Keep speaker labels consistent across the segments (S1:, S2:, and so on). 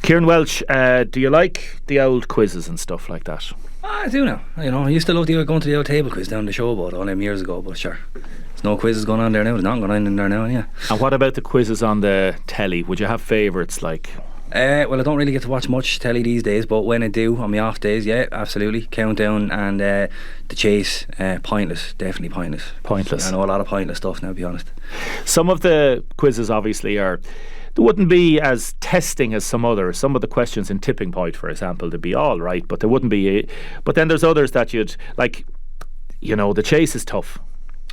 S1: Kieran Welsh, do you like the old quizzes and stuff like that?
S2: I do now. I used to love going to the old table quiz down the show about all them years ago, but sure, there's no quizzes going on there now. There's nothing going on in there now, yeah.
S1: And what about the quizzes on the telly? Would you have favourites like?
S2: Well, I don't really get to watch much telly these days, but when I do, on my off days, yeah, absolutely. Countdown and The Chase, pointless, definitely pointless.
S1: Pointless.
S2: I know a lot of pointless stuff now, to be honest.
S1: Some of the quizzes obviously they wouldn't be as testing as some others. Some of the questions in Tipping Point, for example, they'd be all right, but they wouldn't be. But then there's others that you'd like. The Chase is tough.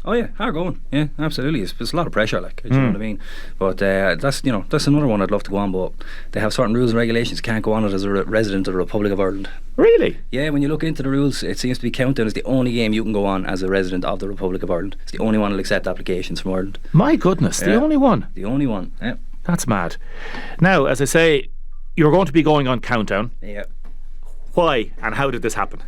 S2: Oh yeah, hard going. Yeah, absolutely. It's a lot of pressure, like, do you know what I mean? But that's another one I'd love to go on, but they have certain rules and regulations. You can't go on it as a resident of the Republic of Ireland.
S1: Really?
S2: Yeah, when you look into the rules, it seems to be Countdown is the only game you can go on as a resident of the Republic of Ireland. It's the only one that'll accept applications from Ireland.
S1: My goodness, the only one?
S2: The only one, yeah.
S1: That's mad. Now, as I say, you're going to be going on Countdown.
S2: Yeah.
S1: Why and how did this happen?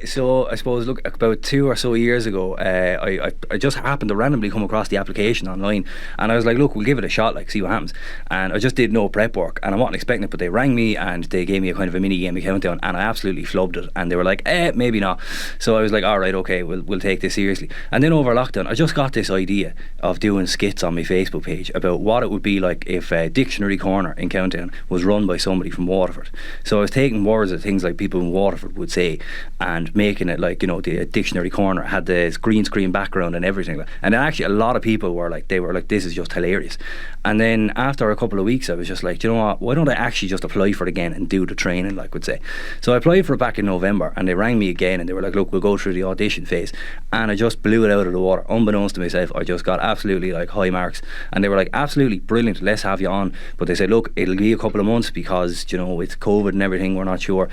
S2: So I suppose, look, about 2 or so years ago, I just happened to randomly come across the application online, and I was like, look, we'll give it a shot, like, see what happens. And I just did no prep work, and I wasn't expecting it, but they rang me and they gave me a kind of a mini game of Countdown, and I absolutely flubbed it, and they were like, maybe not. So I was like, alright, okay, we'll take this seriously. And then over lockdown, I just got this idea of doing skits on my Facebook page about what it would be like if Dictionary Corner in Countdown was run by somebody from Waterford. So I was taking words of things like people in Waterford would say and making it like, the Dictionary Corner had the green screen background and everything. And then actually a lot of people were like, this is just hilarious. And then after a couple of weeks I was just like, you know what, why don't I actually just apply for it again and do the training, like would say. So I applied for it back in November, and they rang me again and they were like, look, we'll go through the audition phase. And I just blew it out of the water. Unbeknownst to myself, I just got absolutely like high marks, and they were like, absolutely brilliant, let's have you on. But they said, look, it'll be a couple of months because with COVID and everything, we're not sure.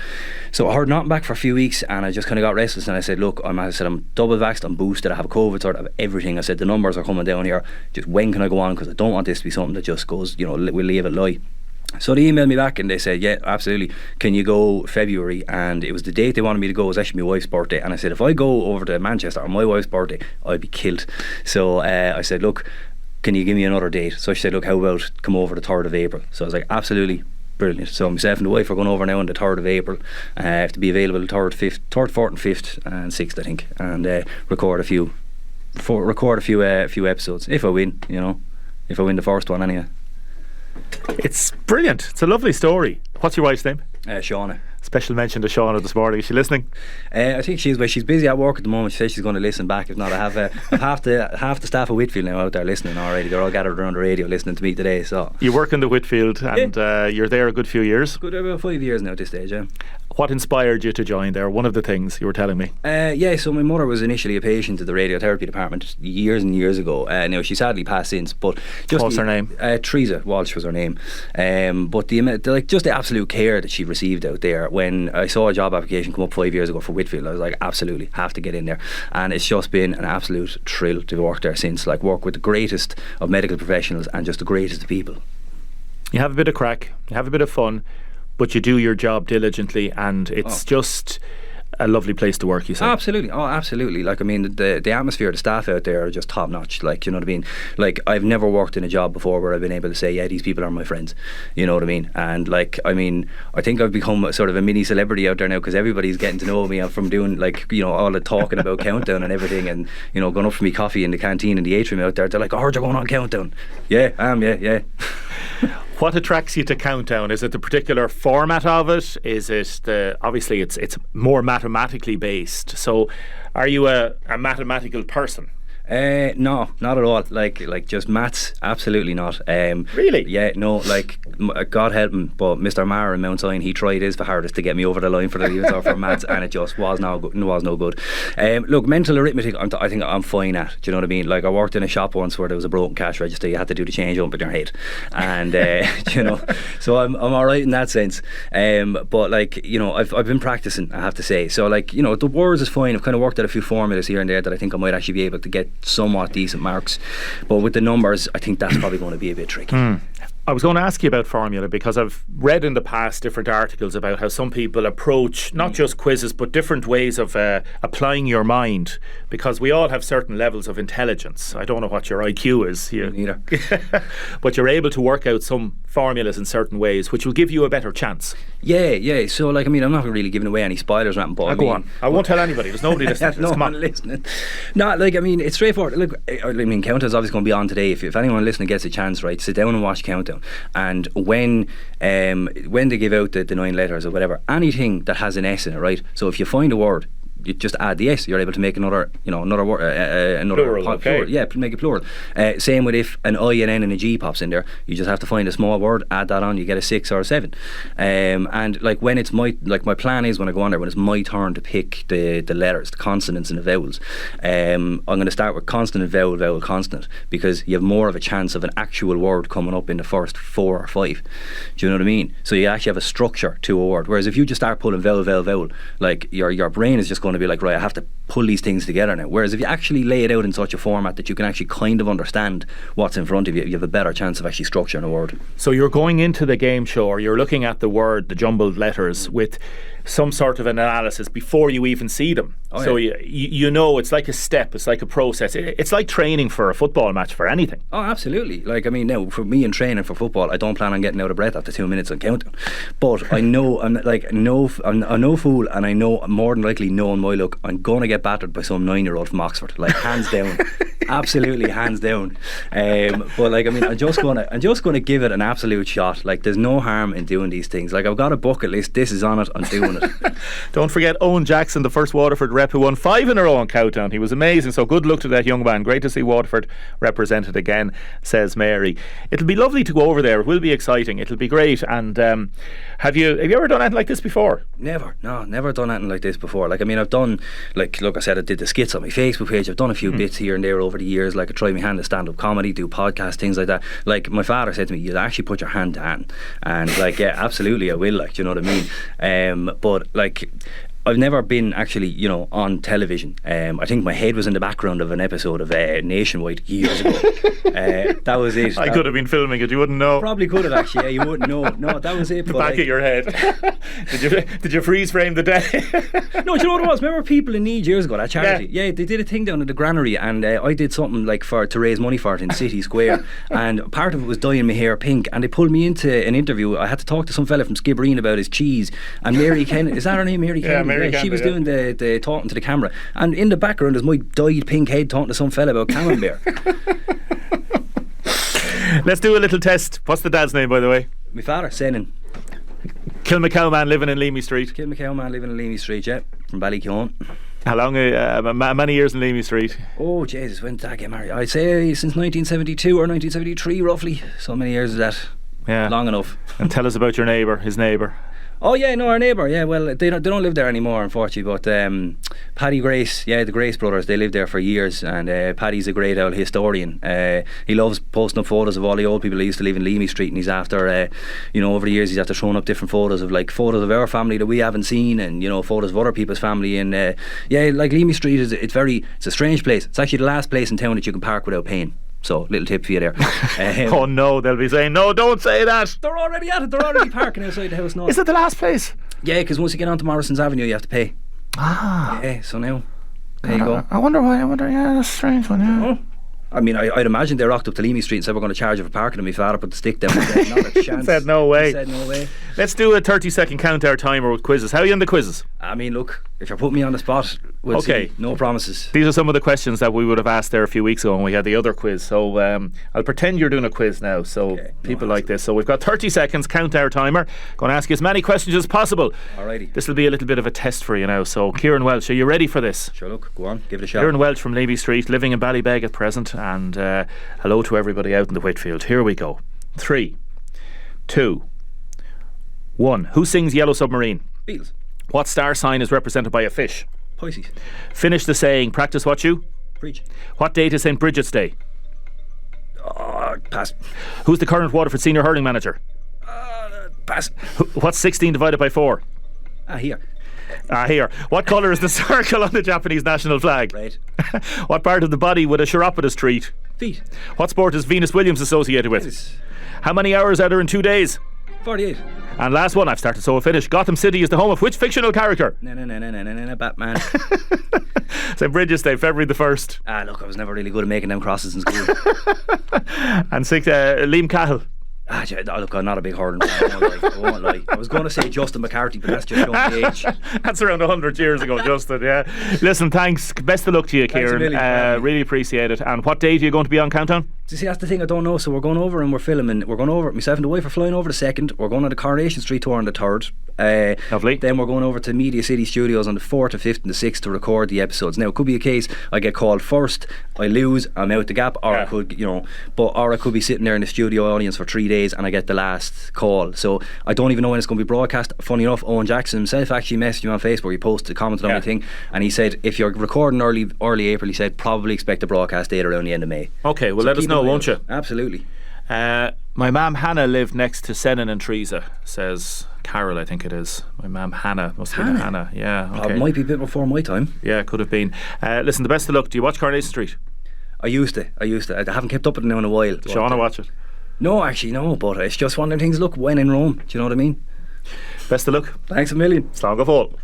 S2: So I heard nothing back for a few weeks, and I just kind of got restless, and I said, look, I'm double vaxxed, I'm boosted, I have COVID, sort of everything. I said, the numbers are coming down here, just when can I go on, because I don't want this to be something that just goes, we'll leave it lie. So they emailed me back and they said, yeah, absolutely, can you go February? And it was the date they wanted me to go was actually my wife's birthday, and I said, if I go over to Manchester on my wife's birthday, I'd be killed. So I said, look, can you give me another date? So she said, look, how about come over the 3rd of April? So I was like, absolutely, brilliant. So myself and the wife are going over now on the 3rd of April. I have to be available the 3rd, 4th and 5th and 6th, I think, and record a few episodes if I win, if I win the first one anyway.
S1: It's brilliant. It's a lovely story. What's your wife's name?
S2: Shauna.
S1: Special mention to Shauna this morning. Is she listening?
S2: I think she's busy at work at the moment. She says she's going to listen back. If not, I have half the staff of Whitfield now out there listening already. They're all gathered around the radio listening to me today. So
S1: you work in the Whitfield, and you're there a good few years.
S2: Good, about 5 years now at this stage. Yeah.
S1: What inspired you to join there? One of the things you were telling me.
S2: So my mother was initially a patient at the radiotherapy department years and years ago. Now she sadly passed since. But
S1: what's her name?
S2: Teresa Walsh was her name. But just the absolute care that she received out there. When I saw a job application come up 5 years ago for Whitfield, I was like, absolutely have to get in there. And it's just been an absolute thrill to work there since. Like, work with the greatest of medical professionals and just the greatest of people.
S1: You have a bit of crack, you have a bit of fun, but you do your job diligently, and it's just a lovely place to work, you say?
S2: Absolutely. Oh, absolutely. Like, I mean, the atmosphere, the staff out there are just top notch. Like, you know what I mean? Like, I've never worked in a job before where I've been able to say, yeah, these people are my friends. You know what I mean? And like, I mean, I think I've become a sort of a mini celebrity out there now, because everybody's getting to know me from doing, like, all the talking about Countdown and everything, and going up for me coffee in the canteen in the atrium out there. They're like, I heard you're going on Countdown. Yeah, I am. Yeah.
S1: What attracts you to Countdown? Is it the particular format of it? Is it obviously it's more mathematically based. So are you a mathematical person?
S2: No, not at all. Like just maths, absolutely not.
S1: Really?
S2: Yeah, no. Like, God help him, but Mr. Maher in Mount Sion, he tried his hardest to get me over the line for the for maths, and it just was no good. Look, mental arithmetic, I think I'm fine at. Do you know what I mean? Like, I worked in a shop once where there was a broken cash register. You had to do the change up in your head, and so I'm all right in that sense. But like, I've been practicing, I have to say. So like, the words is fine. I've kind of worked out a few formulas here and there that I think I might actually be able to get somewhat decent marks, but with the numbers I think that's probably going to be a bit tricky.
S1: I was going to ask you about formula, because I've read in the past different articles about how some people approach not just quizzes but different ways of applying your mind, because we all have certain levels of intelligence. I don't know what your IQ is here,
S2: neither.
S1: but you're able to work out some formulas in certain ways, which will give you a better chance.
S2: Yeah. So, like, I mean, I'm not really giving away any spoilers or anything, but
S1: Go on. I won't tell anybody. There's nobody listening.
S2: no
S1: Come on.
S2: one listening. No, like, I mean, it's straightforward. Look, I mean, Countdown's obviously going to be on today. If anyone listening gets a chance, right, sit down and watch Countdown. And when they give out the 9 letters or whatever, anything that has an S in it, right? So if you find a word, you just add the S, you're able to make another word, another
S1: Plural, okay.
S2: plural. Yeah, make it plural. Same with if an I, an N and a G pops in there, you just have to find a small word, add that on, you get a 6 or a 7. And like when it's my plan is when I go on there, when it's my turn to pick the letters, the consonants and the vowels, I'm going to start with consonant, vowel, vowel, consonant, because you have more of a chance of an actual word coming up in the first 4 or 5. Do you know what I mean? So you actually have a structure to a word, whereas if you just start pulling vowel, vowel, vowel, like your brain is just going to be like, right, I have to pull these things together now. Whereas if you actually lay it out in such a format that you can actually kind of understand what's in front of you, you have a better chance of actually structuring a word.
S1: So you're going into the game show, or you're looking at the word, the jumbled letters, with some sort of an analysis before you even see them. So you know, it's like a step, it's like a process. It's like training for a football match, for anything.
S2: Oh, absolutely. Like, I mean, now for me in training for football, I don't plan on getting out of breath after 2 minutes on Countdown. But I know I'm no fool, and I know more than likely, knowing my luck, I'm gonna get battered by some 9-year-old from Oxford, like hands down. Absolutely, hands down. But like, I mean, I'm just gonna give it an absolute shot. Like, there's no harm in doing these things. Like, I've got a bucket list. This is on it. I'm doing it.
S1: Don't forget Owen Jackson, the first Waterford rep who won 5 in a row on Countdown. He was amazing. So good luck to that young man. Great to see Waterford represented again, says Mary. It'll be lovely to go over there. It will be exciting. It'll be great. And have you ever done anything like this before?
S2: Never done anything like this before. Like, I mean, I've done, like, look, I said I did the skits on my Facebook page. I've done a few bits here and there over the years. Like, I tried my hand at stand-up comedy, do podcasts, things like that. Like, my father said to me, you'd actually put your hand to hand. And like, yeah, absolutely I will, like, do you know what I mean? But like, I've never been actually, you know, on television. I think my head was in the background of an episode of Nationwide years ago. That was it.
S1: I could have been filming it, you wouldn't know.
S2: Probably could have actually, yeah, you wouldn't know. No, that was it.
S1: The back of your head. Did you freeze frame the day?
S2: No, do you know what it was? Remember People in Need years ago, that charity? Yeah, they did a thing down at the granary, and I did something like to raise money for it in City Square, and part of it was dyeing my hair pink, and they pulled me into an interview. I had to talk to some fella from Skibbereen about his cheese, and Mary Kennedy, is that her name, Mary Kennedy? She was doing the talking to the camera, and in the background is my dyed pink head talking to some fella about camembert.
S1: Let's do a little test. What's the dad's name, by the way?
S2: My father, Senan.
S1: Kilmacow man living in Leamy Street.
S2: Kilmacow man living in Leamy Street, yeah, from Ballykeon.
S1: How long? Many years in Leamy Street?
S2: Oh Jesus, when did Dad get married? I'd say since 1972 or 1973, roughly. So many years is that?
S1: Yeah,
S2: long enough.
S1: And tell us about your neighbour, his neighbour.
S2: Oh yeah, no, our neighbour. Yeah, well, they don't live there anymore, unfortunately. But Paddy Grace, yeah, the Grace brothers, they lived there for years, and Paddy's a great old historian. He loves posting up photos of all the old people that used to live in Leamy Street, and he's after, over the years, he's after showing up different photos of photos of our family that we haven't seen, and photos of other people's family. And like Leamy Street it's a strange place. It's actually the last place in town that you can park without paying. So, little tip for you there.
S1: Oh no, they'll be saying, no, don't say that.
S2: They're already at it. They're already parking outside the house now.
S1: Is it the last place?
S2: Yeah, because once you get onto Morrison's Avenue, you have to pay. Yeah, so now, there you go.
S1: I wonder why. Yeah, that's a strange one, yeah.
S2: Oh. I mean, I'd imagine they rocked up to Leamy Street and said we're going to charge you for parking, and my father put the stick down and said, not a chance.
S1: Said no way.
S2: He said no way.
S1: Let's do a 30-second count-hour timer with quizzes. How are you on the quizzes?
S2: I mean, look, if you're putting me on the spot, we'll see. No promises.
S1: These are some of the questions that we would have asked there a few weeks ago when we had the other quiz. So I'll pretend you're doing a quiz now. So people like this. So we've got 30 seconds, count-hour timer. Going to ask you as many questions as possible.
S2: Alrighty.
S1: This will be a little bit of a test for you now. So Kieran Welsh, are you ready for this?
S2: Sure, look, go on, give it a shot.
S1: Kieran Welsh from Leamy Street, living in Ballybeg at present, and hello to everybody out in the Whitfield. Here we go. 3, 2, 1. Who sings Yellow Submarine?
S2: Beatles.
S1: What star sign is represented by a fish?
S2: Pisces.
S1: Finish the saying, practice what you
S2: preach.
S1: What date is St. Bridget's Day?
S2: Pass.
S1: Who's the current Waterford senior hurling manager?
S2: Pass.
S1: What's 16 divided by 4?
S2: Here.
S1: Here. What colour is the circle on the Japanese national flag?
S2: Red.
S1: What part of the body would a chiropodist treat?
S2: Feet.
S1: What sport is Venus Williams associated with?
S2: Tennis.
S1: How many hours are there in 2 days?
S2: 48.
S1: And last one, I've started so I finish. Gotham City is the home of which fictional character?
S2: No, Batman.
S1: St. Bridget's Day, February the 1st.
S2: Look, I was never really good at making them crosses in school.
S1: And 6, Liam Cahill.
S2: Look, I'm not a big hurling fan. I won't lie. I was going to say Justin McCarthy, but that's just showing the age.
S1: That's around 100 years ago, Justin. Yeah. Listen, thanks. Best of luck to you, Kieran. Really appreciate it. And what date are you going to be on Countdown?
S2: See, that's the thing I don't know. So we're going over and we're filming. We're going over. Myself and the wife are flying over the 2nd. We're going on the Coronation Street tour on the 3rd.
S1: Lovely.
S2: Then we're going over to Media City Studios on the 4th, the 5th and the 6th to record the episodes. Now it could be a case I get called first, I lose, I'm out the gap, or I could, or I could be sitting there in the studio audience for 3 days and I get the last call. So I don't even know when it's going to be broadcast. Funny enough, Owen Jackson himself actually messaged me on Facebook. He posted, commented on my thing, and he said if you're recording early April, he said probably expect a broadcast date around the end of May.
S1: Okay, well, so let us know, won't you?
S2: Absolutely.
S1: My mum Hannah lived next to Senan and Teresa, says Carol, I think it is. My mum Hannah, must be Hannah. Yeah, okay.
S2: Might be a bit before my time.
S1: Yeah, could have been. Listen, the best of luck. Do you watch Coronation Street?
S2: I used to. I haven't kept up with it now in a while.
S1: Do you want to watch it?
S2: No, actually, no, but it's just one of the things, look, when in Rome, do you know what I mean?
S1: Best of luck.
S2: Thanks a million.
S1: Slán go fóill.